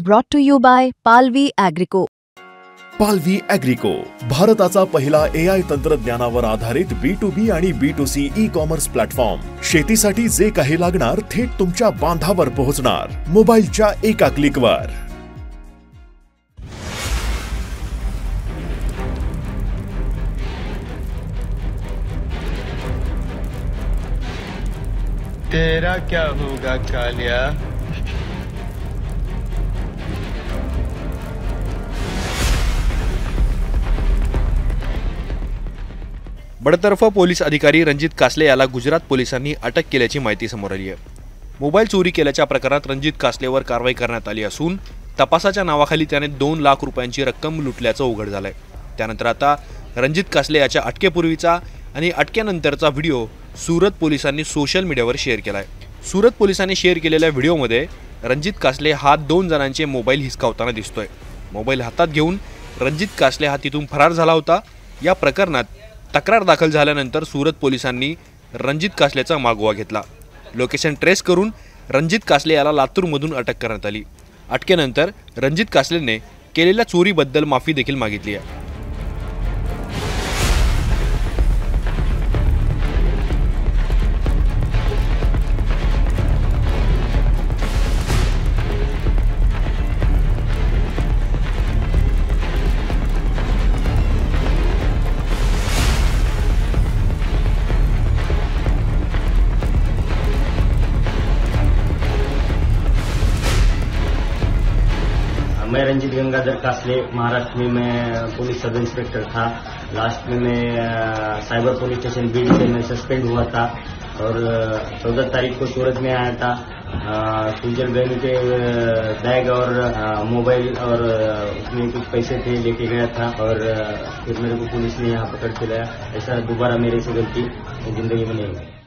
Brought to you by Palvi Agrico. पालवी ॲग्रिको, भारताचा पहिला AI तंत्रज्ञानावर आधारित B2B आणि B2C ई-कॉमर्स प्लॅटफॉर्म. शेतीसाठी जे काही लागणार थेट तुमच्या बांधावर पोहोचणार, मोबाईलच्या एका क्लिकवर. तेरा क्या होगा कालिया? बडतर्फ पोलीस अधिकारी रणजित कासले याला गुजरात पोलिसांनी अटक केल्याची माहिती समोर आली आहे. मोबाईल चोरी केल्याच्या प्रकरणात रणजित कासलेवर कारवाई करण्यात आली असून तपासाच्या नावाखाली त्याने 2 लाख रुपयांची रक्कम लुटल्याचं उघड झालंय. त्यानंतर आता रणजित कासले याच्या अटकेपूर्वीचा आणि अटकेनंतरचा व्हिडिओ सुरत पोलिसांनी सोशल मीडियावर शेअर केलाय. सुरत पोलिसांनी शेअर केलेल्या व्हिडिओमध्ये रणजित कासले हा 2 जणांचे मोबाईल हिसकावताना दिसतोय. मोबाईल हातात घेऊन रणजित कासले हा तिथून फरार झाला होता. या प्रकरणात तक्रार दाखल झाल्यानंतर सुरत पोलिसांनी रणजित कासलेचा मागोवा घेतला. लोकेशन ट्रेस करून रणजित कासले याला लातूरमधून अटक करण्यात आली. अटकेनंतर रणजित कासलेने केलेल्या चोरीबद्दल माफी देखील मागितली आहे. मैं रंजित गंगाधर कासले, महाराष्ट्र में मैं पुलिस सब इंस्पेक्टर था. लास्ट में मैं साइबर पुलिस स्टेशन बीडी से मैं सस्पेंड हुआ था और 14 तारीख को सूरत में आया था. सुजल बहन के बैग और मोबाइल और उसमें कुछ पैसे थे लेके गया था और फिर मेरे को पुलिस ने यहाँ पकड़ के लाया. ऐसा दोबारा मेरे से गलती जिंदगी में नहीं हुई.